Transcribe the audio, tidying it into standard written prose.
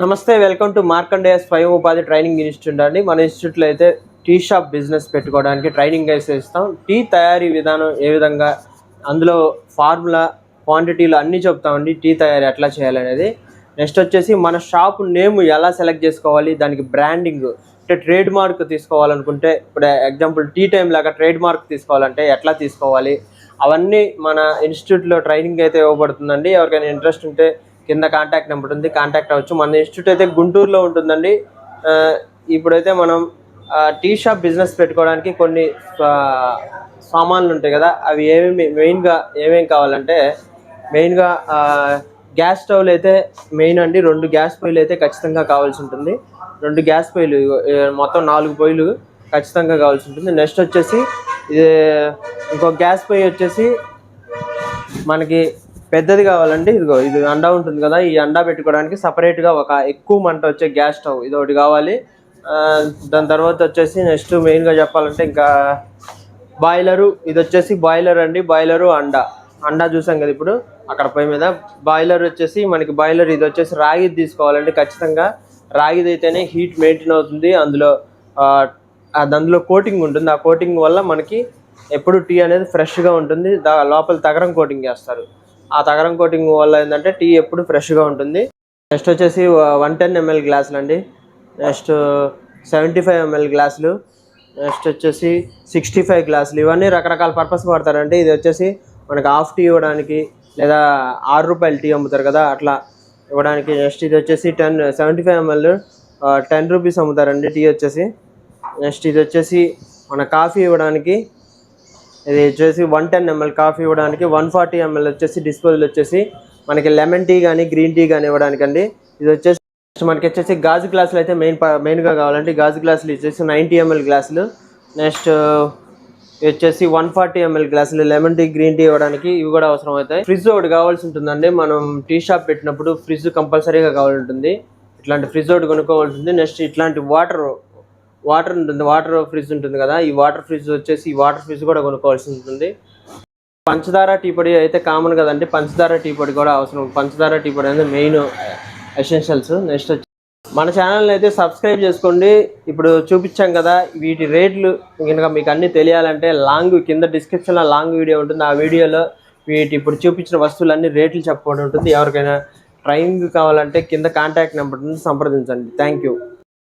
నమస్తే, welcome to Markandeya స్వయం ఉపాధి ట్రైనింగ్ ఇన్స్టిట్యూట్ అండి. మన ఇన్స్టిట్యూట్లో అయితే టీ షాప్ బిజినెస్ పెట్టుకోవడానికి ట్రైనింగ్ అయితే ఇస్తాం. టీ తయారీ విధానం ఏ విధంగా, అందులో ఫార్ములా, క్వాంటిటీలు అన్నీ చెప్తామండి. టీ తయారీ ఎట్లా చేయాలనేది. నెక్స్ట్ వచ్చేసి మన షాప్ నేమ్ ఎలా సెలెక్ట్ చేసుకోవాలి, దానికి బ్రాండింగ్ అంటే ట్రేడ్ మార్క్ తీసుకోవాలనుకుంటే, ఇప్పుడు ఎగ్జాంపుల్ టీ టైం లాగా ట్రేడ్ మార్క్ తీసుకోవాలంటే ఎట్లా తీసుకోవాలి, అవన్నీ మన ఇన్స్టిట్యూట్లో ట్రైనింగ్ అయితే ఇవ్వబడుతుందండి. ఎవరికైనా ఇంట్రెస్ట్ ఉంటే కింద కాంటాక్ట్ నెంబర్ ఉంది, కాంటాక్ట్ అవ్వచ్చు. మన ఇన్స్టిట్యూట్ అయితే గుంటూరులో ఉంటుందండి. ఇప్పుడైతే మనం టీ షాప్ బిజినెస్ పెట్టుకోవడానికి కొన్ని సామాన్లు ఉంటాయి కదా, అవి ఏమేమి కావాలంటే మెయిన్గా గ్యాస్ స్టవ్లు అయితే మెయిన్ అండి. 2 గ్యాస్ పొయ్యిలు అయితే ఖచ్చితంగా కావాల్సి ఉంటుంది. 2 గ్యాస్ పొయ్యిలు, మొత్తం 4 పొయ్యిలు ఖచ్చితంగా కావాల్సి ఉంటుంది. నెక్స్ట్ వచ్చేసి ఇంకో గ్యాస్ పొయ్యి వచ్చేసి మనకి పెద్దది కావాలండి. ఇది అండా ఉంటుంది కదా, ఈ అండా పెట్టుకోవడానికి సపరేట్గా ఒక ఎక్కువ మంట వచ్చే గ్యాస్ స్టవ్ ఇది ఒకటి కావాలి. దాని తర్వాత వచ్చేసి నెక్స్ట్ మెయిన్గా చెప్పాలంటే ఇంకా బాయిలరు, ఇది వచ్చేసి బాయిలర్ అండి. బాయిలరు అండా చూసాం కదా ఇప్పుడు అక్కడ పొయ్యి మీద. బాయిలర్ వచ్చేసి మనకి ఇది వచ్చేసి రాగిది తీసుకోవాలండి. ఖచ్చితంగా రాగిది అయితేనే హీట్ మెయింటైన్ అవుతుంది. అందులో కోటింగ్ ఉంటుంది. ఆ కోటింగ్ వల్ల మనకి ఎప్పుడు టీ అనేది ఫ్రెష్గా ఉంటుంది. లోపల తగరం కోటింగ్ చేస్తారు. ఆ తగరం కోటింగ్ వల్ల ఏంటంటే టీ ఎప్పుడు ఫ్రెష్గా ఉంటుంది. నెక్స్ట్ వచ్చేసి 110 ml గ్లాసులు అండి. నెక్స్ట్ 75 ml గ్లాసులు. నెక్స్ట్ వచ్చేసి 65 గ్లాసులు. ఇవన్నీ రకరకాల పర్పస్ వాడతారంటే, ఇది వచ్చేసి మనకి హాఫ్ టీ ఇవ్వడానికి, లేదా 6 రూపాయలు టీ అమ్ముతారు కదా అట్లా ఇవ్వడానికి. నెక్స్ట్ ఇది వచ్చేసి 75 ml 10 రూపీస్ అమ్ముతారండి టీ వచ్చేసి. నెక్స్ట్ ఇది వచ్చేసి మన కాఫీ ఇవ్వడానికి, ఇది వచ్చేసి 110 ml కాఫీ ఇవ్వడానికి. 140 ml వచ్చేసి డిస్పోజల్ వచ్చేసి మనకి లెమన్ టీ కానీ గ్రీన్ టీ కానీ ఇవ్వడానికి అండి. ఇది వచ్చేసి మనకి వచ్చేసి గాజు గ్లాసులు అయితే మెయిన్గా కావాలండి. గాజు గ్లాసులు వచ్చేసి 90 ml గ్లాసులు. నెక్స్ట్ వచ్చేసి 140 ml గ్లాసులు లెమన్ టీ గ్రీన్ టీ ఇవ్వడానికి, ఇవి కూడా అవసరం అవుతాయి. ఫ్రిడ్జ్ ఒకటి కావాల్సి ఉంటుందండి. మనం టీ షాప్ పెట్టినప్పుడు ఫ్రిడ్జ్ కంపల్సరీగా కావాల్సి ఉంటుంది. ఇట్లాంటి ఫ్రిడ్జ్ ఒకటి కొనుక్కోవాల్సి ఉంటుంది. నెక్స్ట్ ఇట్లాంటి వాటర్ ఉంటుంది, వాటర్ ఫ్రిడ్జ్ ఉంటుంది కదా, ఈ వాటర్ ఫ్రిడ్జ్ వచ్చేసి ఈ వాటర్ ఫ్రిడ్జ్ కూడా కొనుక్కోవాల్సి ఉంటుంది. పంచదార టీ పొడి అయితే కామన్ కదండి, పంచదార టీ పొడి కూడా అవసరం. పంచదార టీ పొడి అనేది మెయిన్ ఎసెన్షియల్స్. నెక్స్ట్ వచ్చి మన ఛానల్ని అయితే సబ్స్క్రైబ్ చేసుకోండి. ఇప్పుడు చూపించాం కదా, వీటి రేట్లు కనుక మీకు అన్నీ తెలియాలంటే కింద డిస్క్రిప్షన్లో లాంగ్ వీడియో ఉంటుంది. ఆ వీడియోలో ఇప్పుడు చూపించిన వస్తువులన్నీ రేట్లు చెప్పుకోవడం ఉంటుంది. ఎవరికైనా ట్రైనింగ్ కావాలంటే కింద కాంటాక్ట్ నెంబర్ ఉంటుంది, సంప్రదించండి. Thank you.